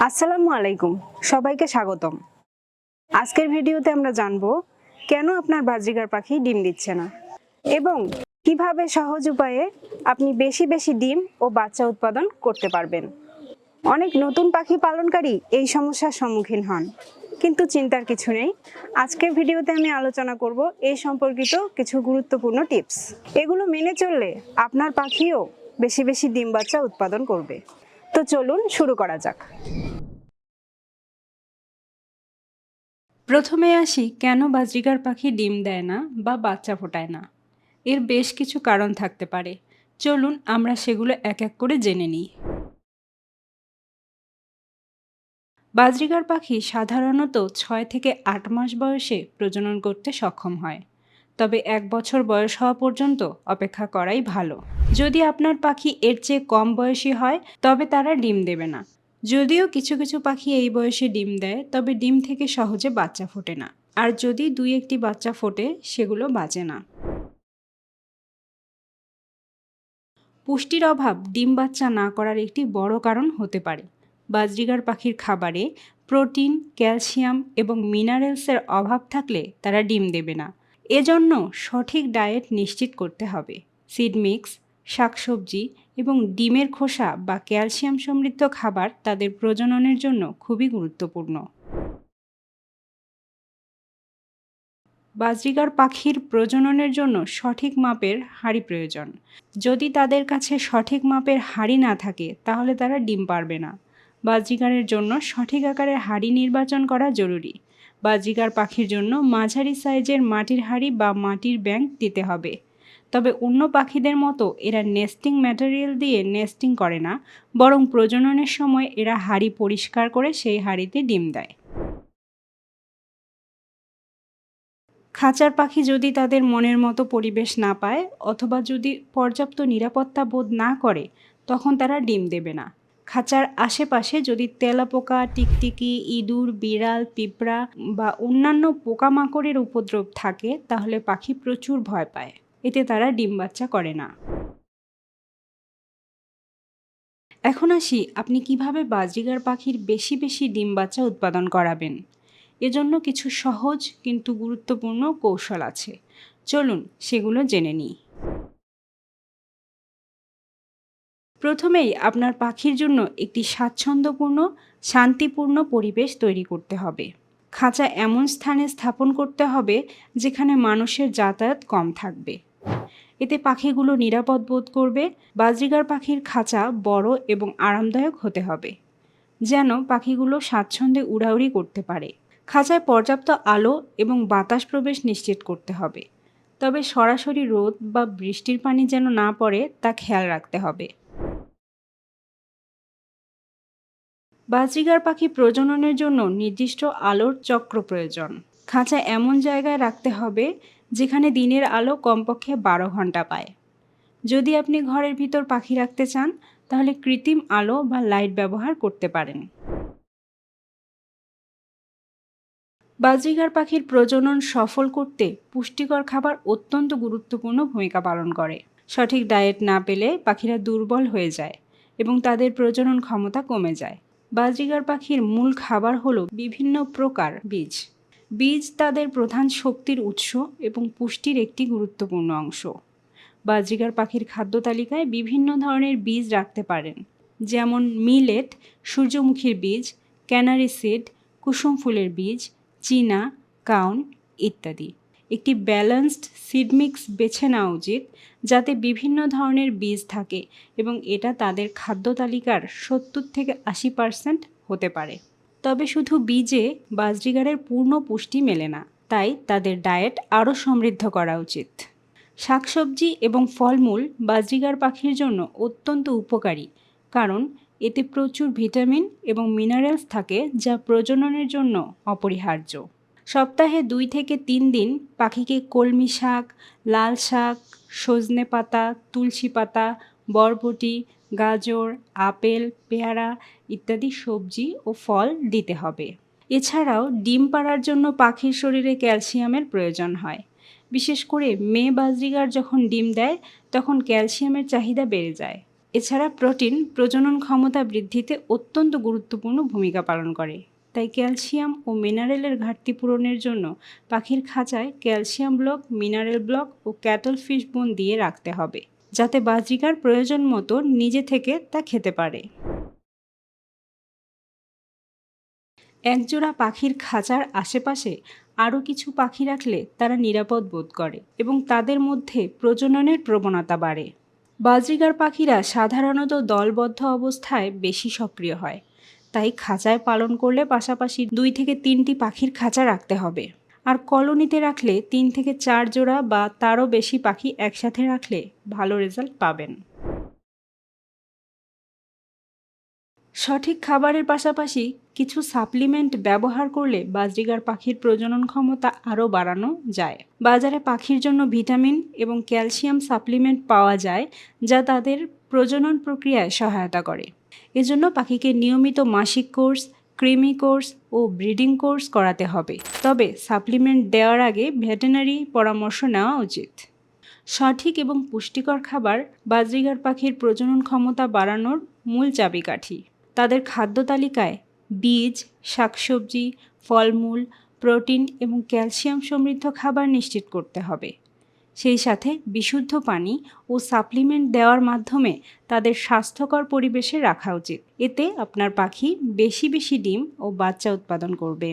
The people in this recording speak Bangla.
আসসালামু আলাইকুম, সবাইকে স্বাগতম। আজকের ভিডিওতে আমরা জানবো কেন আপনার বাজরিগার পাখি ডিম দিচ্ছে না এবং কিভাবে সহজ উপায়ে আপনি বেশি বেশি ডিম ও বাচ্চা উৎপাদন করতে পারবেন। অনেক নতুন পাখি পালনকারী এই সমস্যার সম্মুখীন হন, কিন্তু চিন্তার কিছু নেই। আজকের ভিডিওতে আমি আলোচনা করব এই সম্পর্কিত কিছু গুরুত্বপূর্ণ টিপস। এগুলো মেনে চললে আপনার পাখিও বেশি বেশি ডিম বাচ্চা উৎপাদন করবে। তো চলুন শুরু করা যাক। প্রথমে আসি কেন বাজরিগার পাখি ডিম দেয় না বা বাচ্চা ফোটায় না। এর বেশ কিছু কারণ থাকতে পারে। চলুন আমরা সেগুলো এক এক করে জেনে নিই। বাজরিগার পাখি সাধারণত 6 থেকে 8 মাস বয়সে প্রজনন করতে সক্ষম হয়, তবে 1 বছর বয়স হওয়া পর্যন্ত অপেক্ষা করাই ভালো। যদি আপনার পাখি এর চেয়ে কম বয়সী হয় তবে তারা ডিম দেবে না। যদিও কিছু কিছু পাখি এই বয়সে ডিম দেয়, তবে ডিম থেকে সহজে বাচ্চা ফোটে না, আর যদি 2-1টি বাচ্চা ফোটে সেগুলো বাঁচে না। পুষ্টির অভাব ডিম বাচ্চা না করার একটি বড় কারণ হতে পারে। বাজরিগার পাখির খাবারে প্রোটিন, ক্যালসিয়াম এবং মিনারেলসের অভাব থাকলে তারা ডিম দেবে না। এজন্য সঠিক ডায়েট নিশ্চিত করতে হবে। সিড মিক্স, শাকসবজি এবং ডিমের খোসা বা ক্যালসিয়াম সমৃদ্ধ খাবার তাদের প্রজননের জন্য খুবই গুরুত্বপূর্ণ। বাজরিগার পাখির প্রজননের জন্য সঠিক মাপের হাঁড়ি প্রয়োজন। যদি তাদের কাছে সঠিক মাপের হাঁড়ি না থাকে তাহলে তারা ডিম পারবে না। বাজরিগারের জন্য সঠিক আকারের হাঁড়ি নির্বাচন করা জরুরি। বাজরিগার পাখির জন্য মাঝারি সাইজের মাটির হাঁড়ি বা মাটির ব্যাংক দিতে হবে। তবে অন্য পাখিদের মতো এরা নেস্টিং ম্যাটেরিয়াল দিয়ে নেস্টিং করে না, বরং প্রজননের সময় এরা হাঁড়ি পরিষ্কার করে সেই হাঁড়িতে ডিম দেয়। খাঁচার পাখি যদি তাদের মনের মতো পরিবেশ না পায় অথবা যদি পর্যাপ্ত নিরাপত্তা বোধ না করে, তখন তারা ডিম দেবে না। খাঁচার আশেপাশে যদি তেলাপোকা, টিকটিকি, ইঁদুর, বিড়াল, পিঁপড়া বা অন্যান্য পোকামাকড়ের উপদ্রব থাকে তাহলে পাখি প্রচুর ভয় পায়। এতে তারা ডিম বাচ্চা করে না। এখন আসি আপনি কিভাবে বাজরিগার পাখির বেশি বেশি ডিম বাচ্চা উৎপাদন করাবেন। এজন্য কিছু সহজ কিন্তু গুরুত্বপূর্ণ কৌশল আছে। চলুন সেগুলো জেনে নিই। প্রথমেই আপনার পাখির জন্য একটি স্বাচ্ছন্দ্যপূর্ণ, শান্তিপূর্ণ পরিবেশ তৈরি করতে হবে। খাঁচা এমন স্থানে স্থাপন করতে হবে যেখানে মানুষের যাতায়াত কম থাকবে। এতে পাখিগুলো নিরাপদ বোধ করবে। বাজরিগার পাখির খাঁচা বড় এবং আরামদায়ক হতে হবে, যেন পাখিগুলো স্বাচ্ছন্দ্যে উড়াউড়ি করতে পারে। খাঁচায় পর্যাপ্ত আলো এবং বাতাস প্রবেশ নিশ্চিত করতে হবে, তবে সরাসরি রোদ বা বৃষ্টির পানি যেন না পড়ে তা খেয়াল রাখতে হবে। বাজরিগার পাখি প্রজননের জন্য নির্দিষ্ট আলোর চক্র প্রয়োজন। খাঁচা এমন জায়গায় রাখতে হবে যেখানে দিনের আলো কমপক্ষে 12 ঘন্টা পায়। যদি আপনি ঘরের ভিতর পাখি রাখতে চান তাহলে কৃত্রিম আলো বা লাইট ব্যবহার করতে পারেন। বাজরিগার পাখির প্রজনন সফল করতে পুষ্টিকর খাবার অত্যন্ত গুরুত্বপূর্ণ ভূমিকা পালন করে। সঠিক ডায়েট না পেলে পাখিরা দুর্বল হয়ে যায় এবং তাদের প্রজনন ক্ষমতা কমে যায়। বাজরিগার পাখির মূল খাবার হলো বিভিন্ন প্রকার বীজ। বীজ তাদের প্রধান শক্তির উৎস এবং পুষ্টির একটি গুরুত্বপূর্ণ অংশ। বাজরিগার পাখির খাদ্য তালিকায় বিভিন্ন ধরনের বীজ রাখতে পারেন, যেমন মিলেট, সূর্যমুখীর বীজ, ক্যানারি সিড, কুসুম ফুলের বীজ, চীনা, কাউন ইত্যাদি। একটি ব্যালেন্সড সিড মিক্স বেছে নেওয়া উচিত যাতে বিভিন্ন ধরনের বীজ থাকে এবং এটা তাদের খাদ্য তালিকার 70-80% হতে পারে। তবে শুধু বীজে বাজরিগারের পূর্ণ পুষ্টি মেলে না, তাই তাদের ডায়েট আরও সমৃদ্ধ করা উচিত। শাকসবজি এবং ফলমূল বাজরিগার পাখির জন্য অত্যন্ত উপকারী, কারণ এতে প্রচুর ভিটামিন এবং মিনারেলস থাকে যা প্রজননের জন্য অপরিহার্য। সপ্তাহে 2 থেকে 3 দিন পাখিকে কলমি শাক, লাল শাক, সজনে পাতা, তুলসী পাতা, বরবটি, গাজর, আপেল, পেয়ারা ইত্যাদি সবজি ও ফল দিতে হবে। এছাড়াও ডিম পাড়ার জন্য পাখির শরীরে ক্যালসিয়ামের প্রয়োজন হয়। বিশেষ করে মেয়ে বাজরিগার যখন ডিম দেয় তখন ক্যালসিয়ামের চাহিদা বেড়ে যায়। এছাড়া প্রোটিন প্রজনন ক্ষমতা বৃদ্ধিতে অত্যন্ত গুরুত্বপূর্ণ ভূমিকা পালন করে। তাই ক্যালসিয়াম ও মিনারেলের ঘাটতি পূরণের জন্য পাখির খাঁচায় ক্যালসিয়াম ব্লক, মিনারেল ব্লক ও ক্যাটল ফিশ বোন দিয়ে রাখতে হবে, যাতে বাজরিগার প্রয়োজন মতো নিজে থেকে তা খেতে পারে। একজোড়া পাখির খাঁচার আশেপাশে আরও কিছু পাখি রাখলে তারা নিরাপদ বোধ করে এবং তাদের মধ্যে প্রজননের প্রবণতা বাড়ে। বাজরিগার পাখিরা সাধারণত দলবদ্ধ অবস্থায় বেশি সক্রিয় হয়, তাই খাঁচায় পালন করলে পাশাপাশি 2 থেকে 3টি পাখির খাঁচা রাখতে হবে। আর কলোনিতে রাখলে 3 থেকে 4 জোড়া বা তারও বেশি পাখি একসাথে রাখলে ভালো রেজাল্ট পাবেন। সঠিক খাবারের পাশাপাশি কিছু সাপ্লিমেন্ট ব্যবহার করলে বাজরিগার পাখির প্রজনন ক্ষমতা আরও বাড়ানো যায়। বাজারে পাখির জন্য ভিটামিন এবং ক্যালসিয়াম সাপ্লিমেন্ট পাওয়া যায়, যা তাদের প্রজনন প্রক্রিয়ায় সহায়তা করে। এজন্য পাখিকে নিয়মিত মাসিক কোর্স, কৃমি কোর্স ও ব্রিডিং কোর্স করাতে হবে। তবে সাপ্লিমেন্ট দেওয়ার আগে ভেটেরিনারি পরামর্শ নেওয়া উচিত। সঠিক এবং পুষ্টিকর খাবার বাজরিগার পাখির প্রজনন ক্ষমতা বাড়ানোর মূল চাবিকাঠি। তাদের খাদ্য তালিকায় বীজ, শাকসবজি, ফলমূল, প্রোটিন এবং ক্যালসিয়াম সমৃদ্ধ খাবার নিশ্চিত করতে হবে। সেই সাথে বিশুদ্ধ পানি ও সাপ্লিমেন্ট দেওয়ার মাধ্যমে তাদের স্বাস্থ্যকর পরিবেশে রাখা উচিত। এতে আপনার পাখি বেশি বেশি ডিম ও বাচ্চা উৎপাদন করবে।